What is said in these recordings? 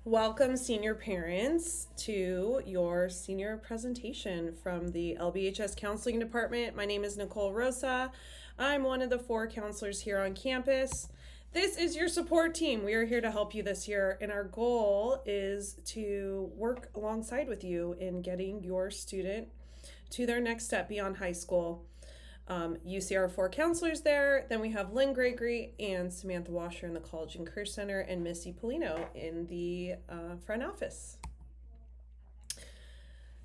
Welcome, senior parents, to your senior presentation from the LBHS Counseling Department. My name is Nicole Rosa. I'm one of the 4 counselors here on campus. This is your support team. We are here to help you this year, and our goal is to work alongside with you in getting your student to their next step beyond high school. You see our 4 counselors there. Then we have Lynn Gregory and Samantha Washer in the College and Career Center, and Missy Polino in the front office.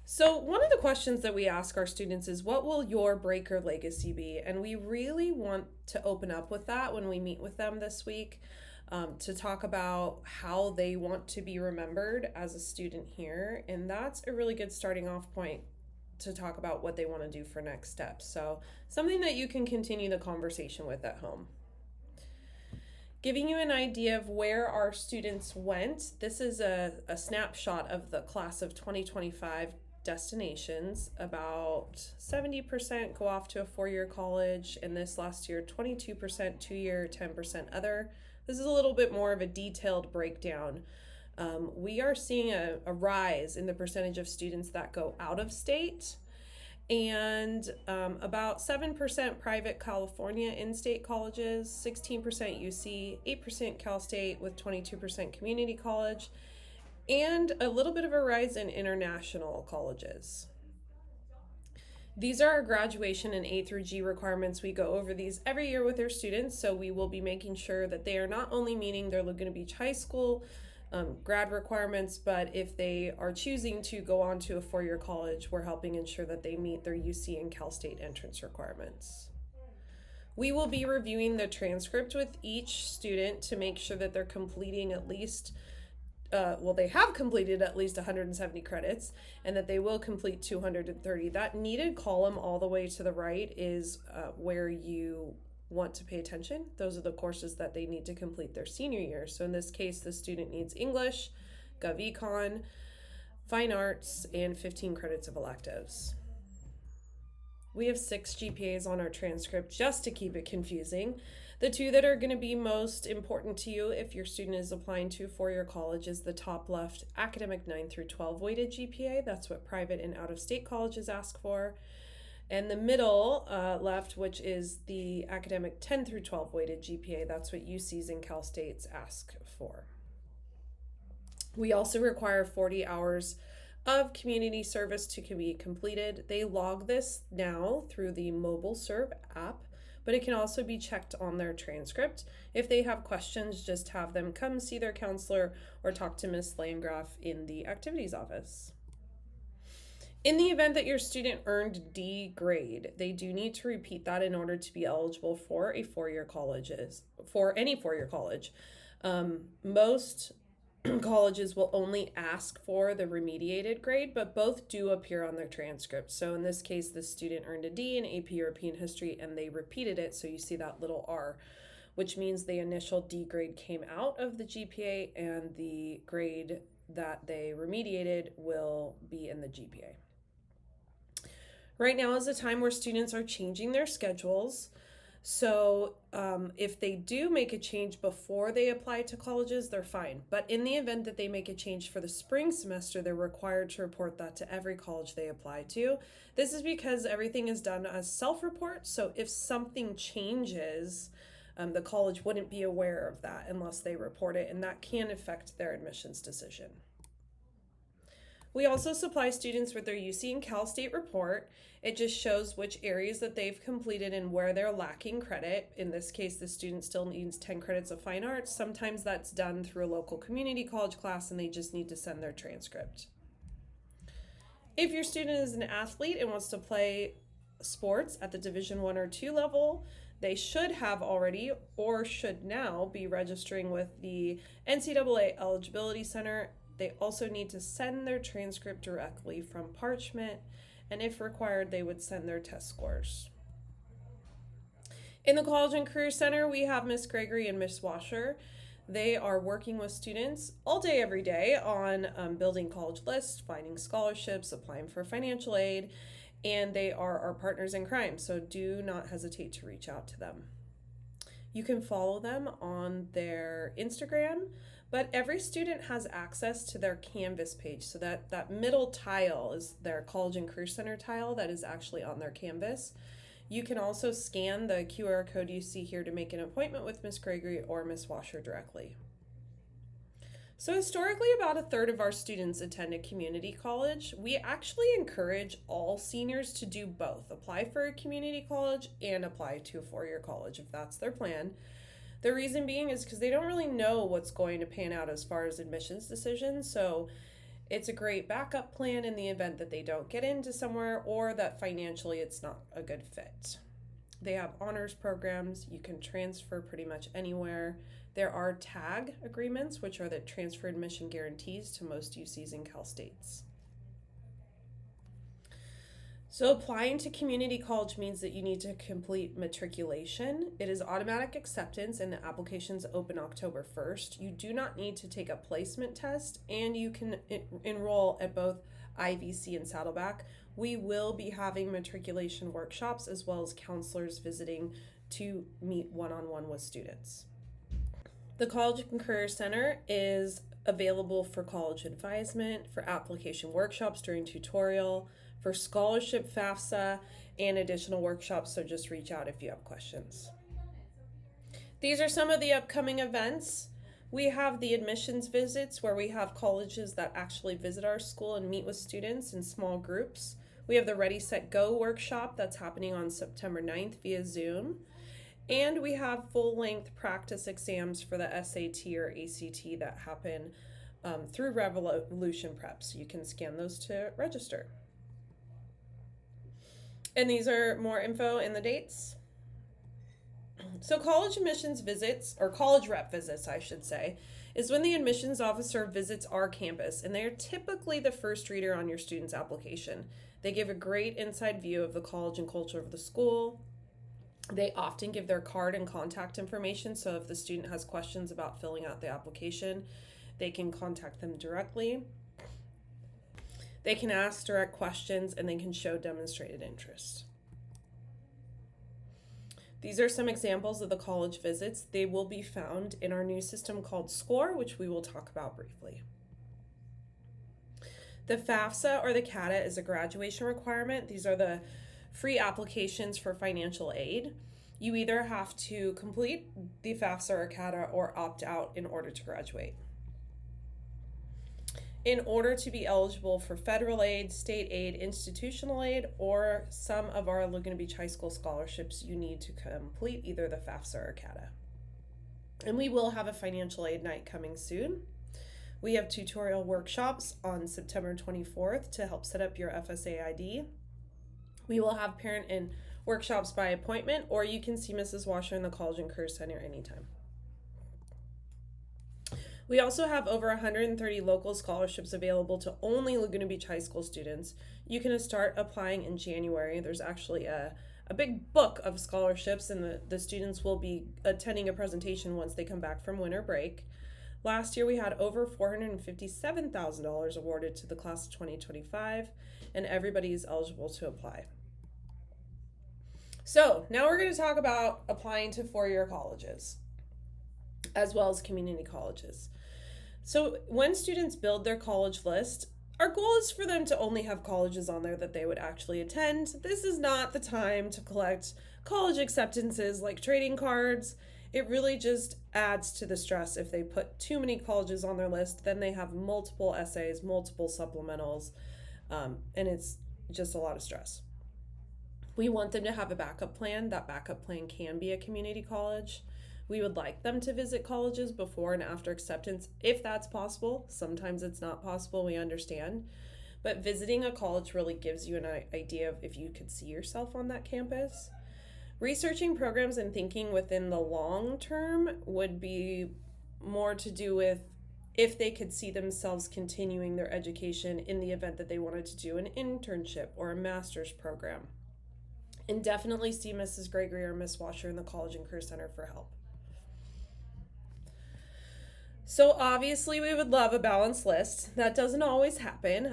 So one of the questions that we ask our students is, what will your breaker legacy be? And we really want to open up with that when we meet with them this week, to talk about how they want to be remembered as a student here. And that's a really good starting off point to talk about what they want to do for next steps. So something that you can continue the conversation with at home. Giving you an idea of where our students went, this is a snapshot of the class of 2025 destinations. About 70% go off to a 4-year college, and this last year 22% 2-year, 10% other. This is a little bit more of a detailed breakdown. We are seeing a rise in the percentage of students that go out of state, and about 7% private California in-state colleges, 16% UC, 8% Cal State with 22% community college, and a little bit of a rise in international colleges. These are our graduation and A through G requirements. We go over these every year with our students, so we will be making sure that they are not only meeting their Laguna Beach High School grad requirements, but if they are choosing to go on to a 4-year college, we're helping ensure that they meet their UC and Cal State entrance requirements. We will be reviewing the transcript with each student to make sure that they're completing at least they have completed at least 170 credits, and that they will complete 230. That needed column all the way to the right is where you want to pay attention. Those are the courses that they need to complete their senior year. So in this case, the student needs English, GovEcon, Fine Arts, and 15 credits of electives. We have 6 GPAs on our transcript just to keep it confusing. The 2 that are going to be most important to you if your student is applying to a 4-year college is the top left academic 9 through 12 weighted GPA. That's what private and out-of-state colleges ask for. And the middle left, which is the academic 10 through 12 weighted GPA, that's what UCs and Cal States ask for. We also require 40 hours of community service to be completed. They log this now through the MobileServe app, but it can also be checked on their transcript. If they have questions, just have them come see their counselor or talk to Ms. Landgraf in the activities office. In the event that your student earned D grade, they do need to repeat that in order to be eligible for a 4-year colleges, for any 4-year college. Most colleges will only ask for the remediated grade, but both do appear on their transcript. So in this case, the student earned a D in AP European History and they repeated it, so you see that little R, which means the initial D grade came out of the GPA and the grade that they remediated will be in the GPA. Right now is a time where students are changing their schedules. So if they do make a change before they apply to colleges, they're fine. But in the event that they make a change for the spring semester, they're required to report that to every college they apply to. This is because everything is done as self-report. So if something changes, the college wouldn't be aware of that unless they report it, and that can affect their admissions decision. We also supply students with their UC and Cal State report. It just shows which areas that they've completed and where they're lacking credit. In this case, the student still needs 10 credits of fine arts. Sometimes that's done through a local community college class and they just need to send their transcript. If your student is an athlete and wants to play sports at the Division 1 or 2 level, they should have already or should now be registering with the NCAA Eligibility Center. They also need to send their transcript directly from Parchment, and if required, they would send their test scores. In the College and Career Center, we have Miss Gregory and Miss Washer. They are working with students all day, every day on building college lists, finding scholarships, applying for financial aid, and they are our partners in crime, so do not hesitate to reach out to them. You can follow them on their Instagram But every student has access to their Canvas page. So that middle tile is their College and Career Center tile that is actually on their Canvas. You can also scan the QR code you see here to make an appointment with Ms. Gregory or Ms. Washer directly. So historically, about a third of our students attend a community college. We actually encourage all seniors to do both, apply for a community college and apply to a four-year college if that's their plan. The reason being is because they don't really know what's going to pan out as far as admissions decisions. So it's a great backup plan in the event that they don't get into somewhere or that financially it's not a good fit. They have honors programs. You can transfer pretty much anywhere. There are TAG agreements, which are the transfer admission guarantees to most UCs and Cal States. So applying to community college means that you need to complete matriculation. It is automatic acceptance and the applications open October 1st. You do not need to take a placement test and you can enroll at both IVC and Saddleback. We will be having matriculation workshops as well as counselors visiting to meet one-on-one with students. The College and Career Center is available for college advisement, for application workshops during tutorial, for scholarship FAFSA, and additional workshops, so just reach out if you have questions. These are some of the upcoming events. We have the admissions visits where we have colleges that actually visit our school and meet with students in small groups. We have the Ready, Set, Go workshop that's happening on September 9th via Zoom. And we have full-length practice exams for the SAT or ACT that happen through Revolution Prep. So you can scan those to register. And these are more info and the dates. So college admissions visits, or college rep visits, I should say, is when the admissions officer visits our campus, and they're typically the first reader on your student's application. They give a great inside view of the college and culture of the school. They often give their card and contact information, so if the student has questions about filling out the application, they can contact them directly. They can ask direct questions and they can show demonstrated interest. These are some examples of the college visits. They will be found in our new system called SCORE, which we will talk about briefly. The FAFSA or the CATA is a graduation requirement. These are the free applications for financial aid. You either have to complete the FAFSA or CATA or opt out in order to graduate. In order to be eligible for federal aid, state aid, institutional aid, or some of our Laguna Beach High School scholarships, you need to complete either the FAFSA or CATA. And we will have a financial aid night coming soon. We have tutorial workshops on September 24th to help set up your FSA ID. We will have parent and workshops by appointment, or you can see Mrs. Washer in the College and Career Center anytime. We also have over 130 local scholarships available to only Laguna Beach High School students. You can start applying in January. There's actually a big book of scholarships, and the students will be attending a presentation once they come back from winter break. Last year we had over $457,000 awarded to the class of 2025, and everybody is eligible to apply. So now we're going to talk about applying to four-year colleges as well as community colleges. So when students build their college list, our goal is for them to only have colleges on there that they would actually attend. This is not the time to collect college acceptances like trading cards. It really just adds to the stress if they put too many colleges on their list. Then they have multiple essays, multiple supplementals, and it's just a lot of stress. We want them to have a backup plan. That backup plan can be a community college. We would like them to visit colleges before and after acceptance, if that's possible. Sometimes it's not possible, we understand. But visiting a college really gives you an idea of if you could see yourself on that campus. Researching programs and thinking within the long term would be more to do with if they could see themselves continuing their education in the event that they wanted to do an internship or a master's program. And definitely see Mrs. Gregory or Ms. Washer in the College and Career Center for help. So obviously we would love a balanced list. That doesn't always happen.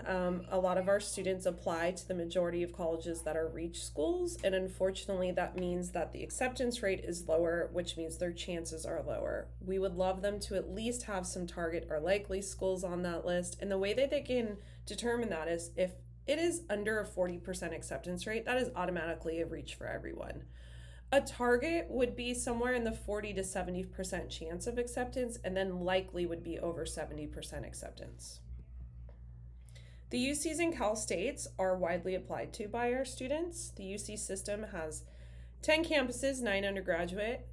A lot of our students apply to the majority of colleges that are reach schools, and unfortunately that means that the acceptance rate is lower, which means their chances are lower. We would love them to at least have some target or likely schools on that list, and the way that they can determine that is if it is under a 40% acceptance rate, that is automatically a reach for everyone. A target would be somewhere in the 40 to 70% chance of acceptance, and then likely would be over 70% acceptance. The UCs and Cal States are widely applied to by our students. The UC system has 10 campuses, 9 undergraduate.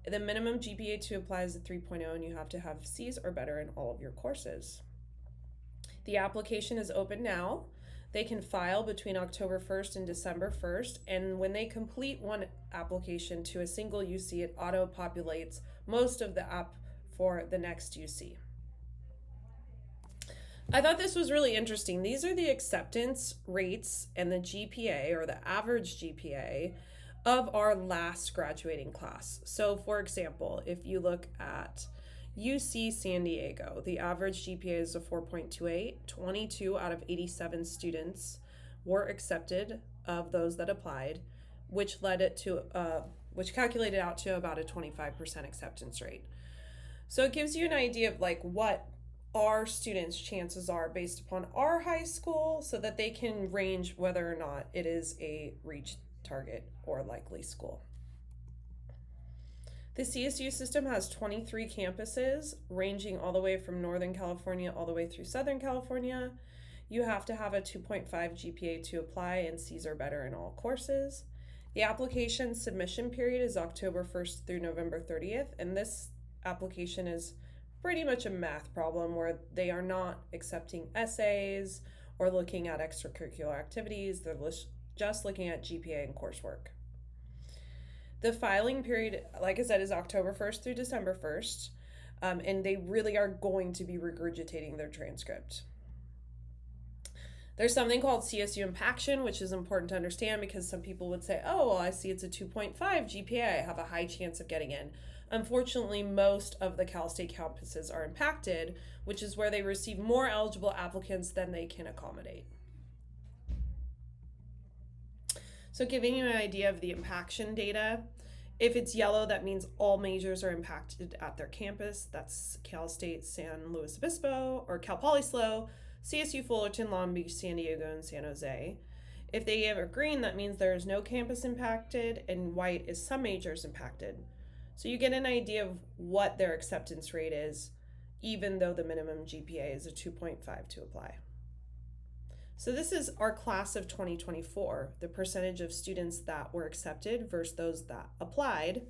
The minimum GPA to apply is a 3.0, and you have to have C's or better in all of your courses. The application is open now. They can file between October 1st and December 1st, and when they complete one application to a single UC, it auto-populates most of the app for the next UC. I thought this was really interesting. These are the acceptance rates and the GPA, or the average GPA, of our last graduating class. So for example, if you look at UC San Diego, the average GPA is a 4.28. 22 out of 87 students were accepted of those that applied, which led it to which calculated out to about a 25% acceptance rate. So it gives you an idea of like what our students' chances are based upon our high school, so that they can range whether or not it is a reach, target, or likely school. The CSU system has 23 campuses, ranging all the way from Northern California all the way through Southern California. You have to have a 2.5 GPA to apply, and C's or better in all courses. The application submission period is October 1st through November 30th, and this application is pretty much a math problem where they are not accepting essays or looking at extracurricular activities. They're just looking at GPA and coursework. The filing period, like I said, is October 1st through December 1st, and they really are going to be regurgitating their transcript. There's something called CSU Impaction, which is important to understand because some people would say, oh, well, I see it's a 2.5 GPA. I have a high chance of getting in. Unfortunately, most of the Cal State campuses are impacted, which is where they receive more eligible applicants than they can accommodate. So giving you an idea of the impaction data, if it's yellow, that means all majors are impacted at their campus. That's Cal State San Luis Obispo, or Cal Poly SLO, CSU Fullerton, Long Beach, San Diego, and San Jose. If they have a green, that means there is no campus impacted, and white is some majors impacted. So you get an idea of what their acceptance rate is, even though the minimum GPA is a 2.5 to apply. So this is our class of 2024, the percentage of students that were accepted versus those that applied.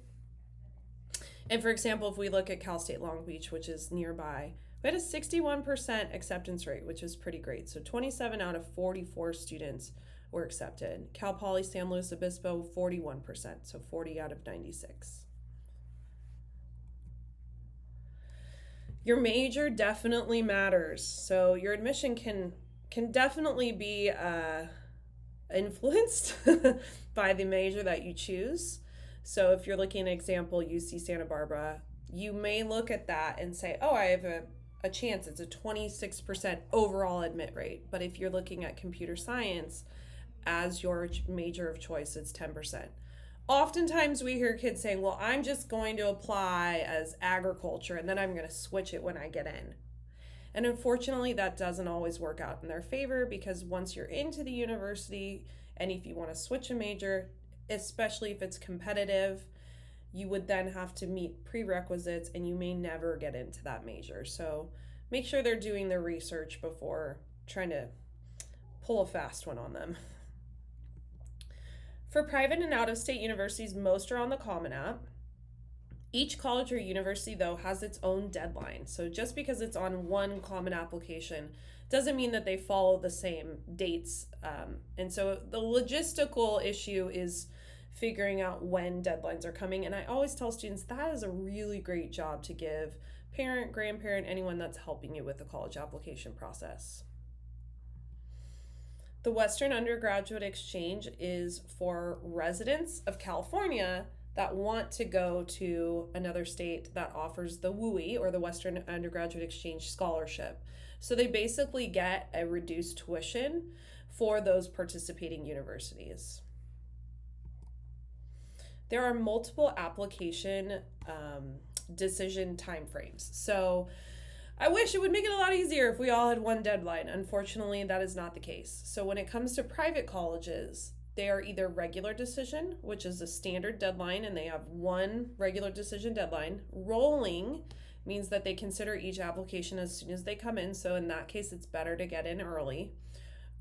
And for example, if we look at Cal State Long Beach, which is nearby, we had a 61% acceptance rate, which is pretty great. So 27 out of 44 students were accepted. Cal Poly San Luis Obispo, 41%, so 40 out of 96. Your major definitely matters. So your admission can definitely be influenced by the major that you choose. So if you're looking at example UC Santa Barbara, you may look at that and say, oh, I have a chance. It's a 26% overall admit rate. But if you're looking at computer science as your major of choice, it's 10%. Oftentimes we hear kids saying, well, I'm just going to apply as agriculture and then I'm going to switch it when I get in. And unfortunately, that doesn't always work out in their favor, because once you're into the university, and if you want to switch a major, especially if it's competitive, you would then have to meet prerequisites and you may never get into that major. So make sure they're doing their research before trying to pull a fast one on them. For private and out-of-state universities, most are on the Common App. Each college or university, though, has its own deadline. So just because it's on one common application doesn't mean that they follow the same dates. And so the logistical issue is figuring out when deadlines are coming. And I always tell students that is a really great job to give parent, grandparent, anyone that's helping you with the college application process. The Western Undergraduate Exchange is for residents of California that want to go to another state that offers the WUI, or the Western Undergraduate Exchange Scholarship. So they basically get a reduced tuition for those participating universities. There are multiple application decision timeframes. So I wish it would make it a lot easier if we all had one deadline. Unfortunately, that is not the case. So when it comes to private colleges, they are either regular decision, which is a standard deadline, and they have one regular decision deadline. Rolling means that they consider each application as soon as they come in. So in that case, it's better to get in early.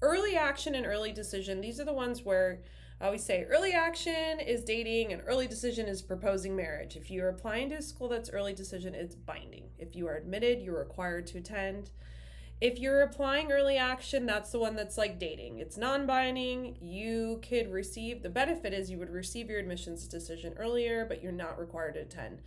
Early action and early decision, these are the ones where I always say early action is dating and early decision is proposing marriage. If you're applying to a school that's early decision, it's binding. If you are admitted, you're required to attend. If you're applying early action, that's the one that's like dating. It's non-binding. You could receive, the benefit is you would receive your admissions decision earlier, but you're not required to attend.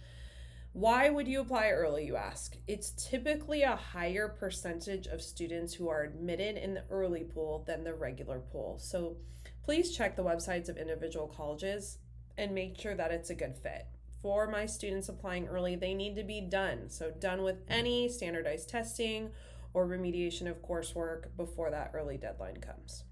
Why would you apply early, you ask? It's typically a higher percentage of students who are admitted in the early pool than the regular pool. So please check the websites of individual colleges and make sure that it's a good fit. For my students applying early, they need to be done. So done with any standardized testing or remediation of coursework before that early deadline comes.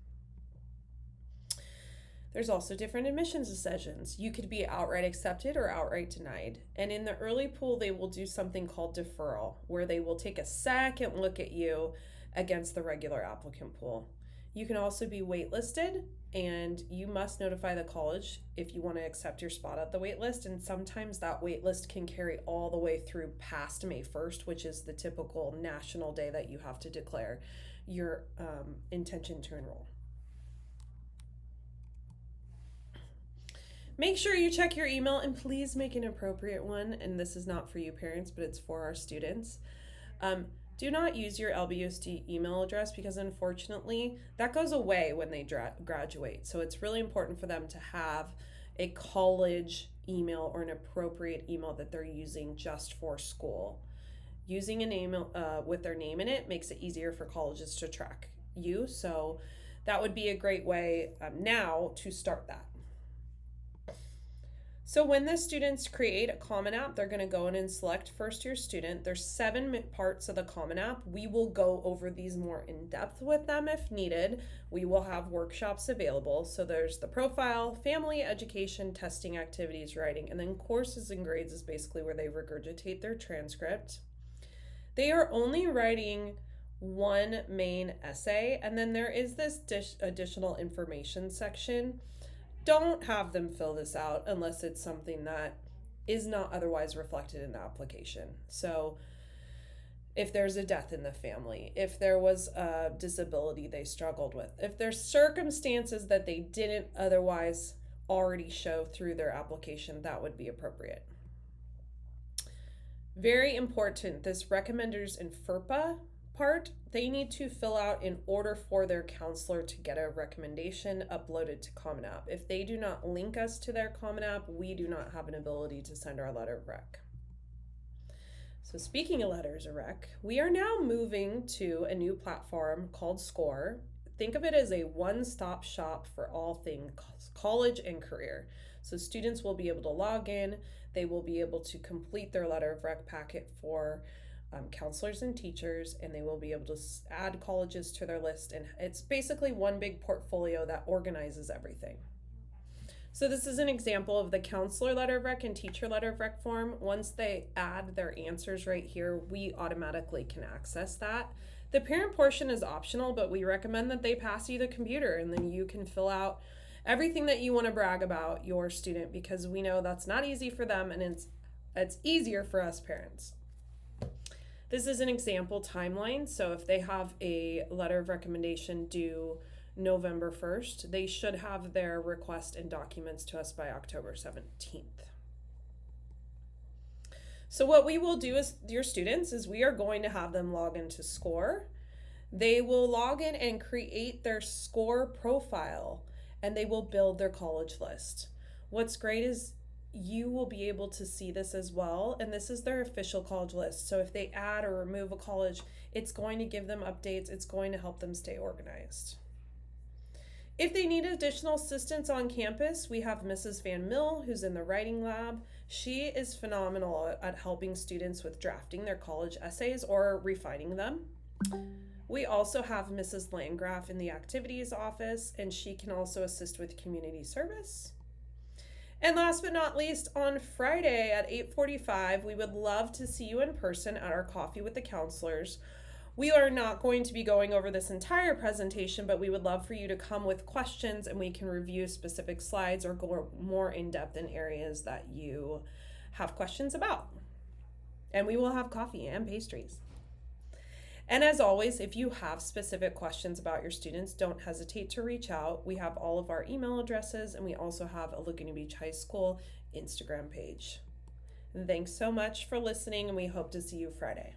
There's also different admissions decisions. You could be outright accepted or outright denied. And in the early pool, they will do something called deferral, where they will take a second look at you against the regular applicant pool. You can also be waitlisted, and you must notify the college if you want to accept your spot at the waitlist. And sometimes that waitlist can carry all the way through past May 1st, which is the typical national day that you have to declare your intention to enroll. Make sure you check your email, and please make an appropriate one. And this is not for you parents, but it's for our students. Do not use your LBUSD email address, because unfortunately that goes away when they graduate. So it's really important for them to have a college email or an appropriate email that they're using just for school. Using an email with their name in it makes it easier for colleges to track you. So that would be a great way now to start that. So when the students create a Common App, they're going to go in and select first year student. There's 7 parts of the Common App. We will go over these more in depth with them if needed. We will have workshops available. So there's the profile, family, education, testing, activities, writing, and then courses and grades is basically where they regurgitate their transcript. They are only writing one main essay, and then there is this additional information section. Don't have them fill this out unless it's something that is not otherwise reflected in the application. So if there's a death in the family, if there was a disability they struggled with, if there's circumstances that they didn't otherwise already show through their application, that would be appropriate. Very important, this recommenders in FERPA part, they need to fill out in order for their counselor to get a recommendation uploaded to Common App. If they do not link us to their Common App, we do not have an ability to send our letter of rec. So speaking of letters of rec, we are now moving to a new platform called SCORE. Think of it as a one-stop shop for all things college and career. So students will be able to log in, they will be able to complete their letter of rec packet for counselors and teachers, and they will be able to add colleges to their list, and it's basically one big portfolio that organizes everything. So this is an example of the counselor letter of rec and teacher letter of rec form. Once they add their answers right here, we automatically can access that. The parent portion is optional, but we recommend that they pass you the computer, and then you can fill out everything that you want to brag about your student, because we know that's not easy for them, and it's easier for us parents. This is an example timeline. So if they have a letter of recommendation due November 1st, they should have their request and documents to us by October 17th. So what we will do as your students is we are going to have them log into SCORE. They will log in and create their SCORE profile, and they will build their college list. What's great is you will be able to see this as well, and this is their official college list. So if they add or remove a college, it's going to give them updates. It's going to help them stay organized. If they need additional assistance on campus, we have Mrs. Van Mill, who's in the writing lab. She is phenomenal at helping students with drafting their college essays or refining them. We also have Mrs. Landgraf in the activities office, and she can also assist with community service. And last but not least, on Friday at 8:45, we would love to see you in person at our Coffee with the Counselors. We are not going to be going over this entire presentation, but we would love for you to come with questions and we can review specific slides or go more in depth in areas that you have questions about. And we will have coffee and pastries. And as always, if you have specific questions about your students, don't hesitate to reach out. We have all of our email addresses, and we also have a Laguna Beach High School Instagram page. Thanks so much for listening, and we hope to see you Friday.